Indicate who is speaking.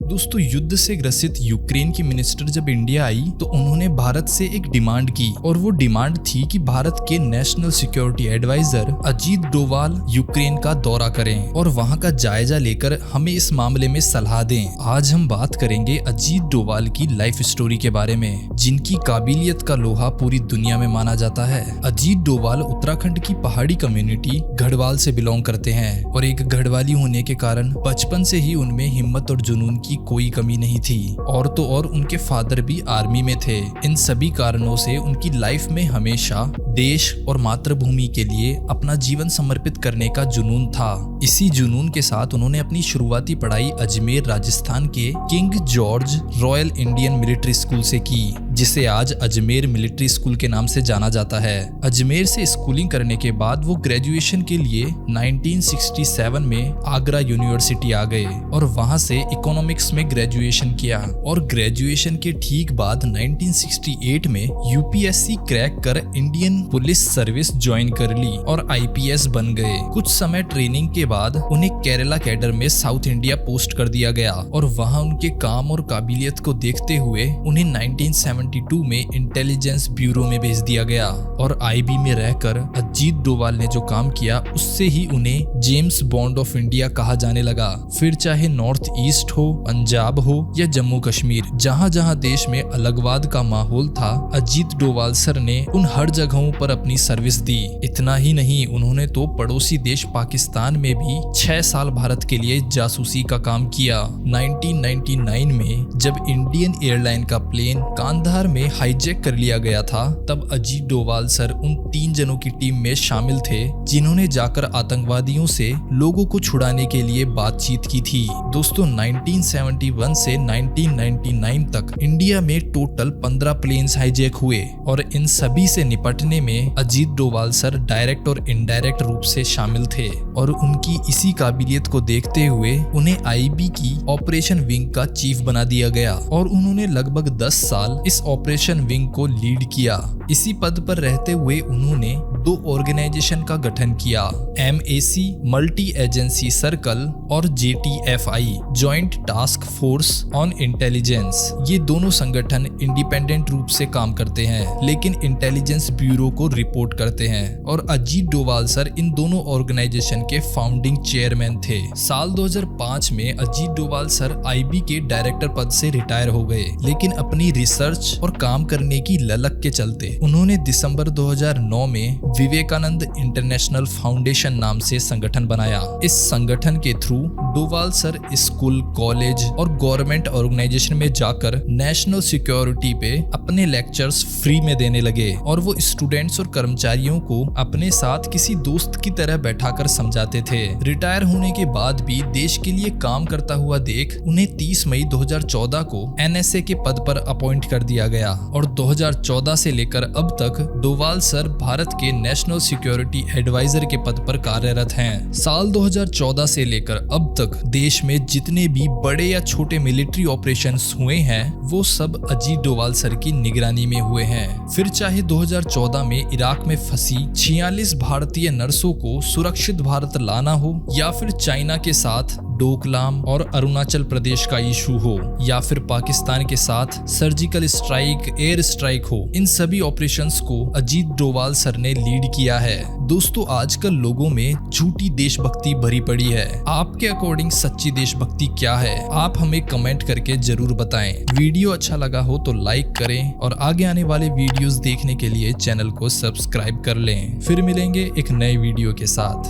Speaker 1: दोस्तों, युद्ध से ग्रसित यूक्रेन की मिनिस्टर जब इंडिया आई तो उन्होंने भारत से एक डिमांड की और वो डिमांड थी कि भारत के national security adviser Ajit Doval Ukraine का दौरा करें और वहां का जायजा लेकर हमें इस मामले में सलाह दें। आज हम बात करेंगे अजीत डोवाल की लाइफ स्टोरी के बारे में, जिनकी काबिलियत का लोहा पूरी दुनिया में माना जाता है। अजीत डोवाल उत्तराखंड की पहाड़ी कम्युनिटी गढ़वाल से बिलोंग करते हैं और एक गढ़वाली होने के कारण बचपन से ही उनमें हिम्मत और जुनून की कोई कमी नहीं थी। और तो और उनके फादर भी आर्मी में थे। इन सभी कारणों से उनकी लाइफ में हमेशा देश और मातृभूमि के लिए अपना जीवन समर्पित करने का जुनून था। इसी जुनून के साथ उन्होंने अपनी शुरुआती पढ़ाई अजमेर राजस्थान के king George royal Indian military school से की, जिसे आज अजमेर मिलिट्री स्कूल के नाम से जाना जाता है। अजमेर से स्कूलिंग करने के बाद वो ग्रेजुएशन के लिए 1967 में आगरा यूनिवर्सिटी आ गए और वहां से इकोनॉमिक्स में ग्रेजुएशन किया और ग्रेजुएशन के ठीक बाद 1968 में यूपीएससी क्रैक कर इंडियन पुलिस सर्विस ज्वाइन कर ली और आईपीएस बन गए। कुछ समय ट्रेनिंग के बाद उन्हें केरला कैडर में साउथ इंडिया पोस्ट कर दिया गया और वहां उनके काम और काबिलियत को देखते हुए उन्हें 1972 में इंटेलिजेंस ब्यूरो में भेज दिया गया और आईबी में रहकर अजीत डोवाल ने जो काम किया उससे ही उन्हें जेम्स बॉन्ड ऑफ इंडिया कहा जाने लगा। फिर चाहे नॉर्थ ईस्ट हो, पंजाब हो या जम्मू कश्मीर, जहां जहां देश में अलगवाद का माहौल था, अजीत डोवाल सर ने उन हर जगहों पर अपनी सर्विस दी। इतना ही नहीं, उन्होंने तो पड़ोसी देश पाकिस्तान में भी 6 साल भारत के लिए जासूसी का काम किया। 1999 में जब इंडियन एयरलाइन का प्लेन कांधार में हाईजैक कर लिया गया था, तब अजीत डोवाल सर उन 3 जनों की टीम में शामिल थे जिन्होंने जाकर आतंकवादियों से लोगों को छुड़ाने के लिए बातचीत की थी। दोस्तों, 1971 से 1999 तक इंडिया में टोटल 15 प्लेन्स हाईजैक हुए और इन सभी से निपटने में अजीत डोवाल सर डायरेक्ट और इनडायरेक्ट रूप से शामिल थे और उनकी इसी काबिलियत को देखते हुए उन्हें आईबी की ऑपरेशन विंग का चीफ बना दिया गया और उन्होंने लगभग 10 साल इस ऑपरेशन विंग को लीड किया। इसी पद पर रहते हुए उन्होंने 2 ऑर्गेनाइजेशन का गठन किया, MAC मल्टी एजेंसी सर्कल और JTFI joint task force on intelligence. ये दोनों संगठन इंडिपेंडेंट रूप से काम करते हैं लेकिन इंटेलिजेंस ब्यूरो को रिपोर्ट करते हैं और अजीत डोवाल सर इन दोनों ऑर्गेनाइजेशन के फाउंडिंग चेयरमैन थे। साल 2005 में अजीत डोवाल सर आईबी के डायरेक्टर पद से रिटायर हो गए, लेकिन अपनी रिसर्च और काम करने की ललक के चलते उन्होंने दिसंबर 2009 में विवेकानंद इंटरनेशनल फाउंडेशन नाम से संगठन बनाया। इस संगठन के through Doval sir school, college और गवर्नमेंट ऑर्गेनाइजेशन में जाकर नेशनल सिक्योरिटी पे अपने लेक्चर्स फ्री में देने लगे और वो स्टूडेंट्स और कर्मचारियों को अपने साथ किसी दोस्त की तरह बैठाकर समझाते थे। रिटायर होने के बाद भी देश के लिए काम करता हुआ देख उन्हें 30 मई 2014 को NSA के पद पर अपॉइंट कर दिया गया और 2014 से लेकर अब तक डोवाल सर भारत के नेशनल सिक्योरिटी एडवाइजर के पद पर कार्यरत हैं। साल 2014 से लेकर अब तक देश में जितने भी बड़े या छोटे मिलिट्री ऑपरेशंस हुए हैं वो सब अजीत डोवाल सर की निगरानी में हुए हैं। फिर चाहे 2014 में इराक में फंसी 46 भारतीय नर्सों को सुरक्षित भारत लाना हो या फिर चाइना के साथ डोकलाम और अरुणाचल प्रदेश का इशू हो या फिर पाकिस्तान के साथ सर्जिकल स्ट्राइक, एयर स्ट्राइक हो, इन सभी ऑपरेशंस को अजीत डोवाल सर ने लीड किया है। दोस्तों, आजकल लोगों में झूठी देशभक्ति भरी पड़ी है। आपके अकॉर्डिंग सच्ची देशभक्ति क्या है? आप हमें कमेंट करके जरूर बताएं। वीडियो अच्छा लगा हो तो लाइक करें और आगे आने वाले वीडियोस देखने के लिए चैनल को सब्सक्राइब कर लें। फिर मिलेंगे एक नए वीडियो के साथ।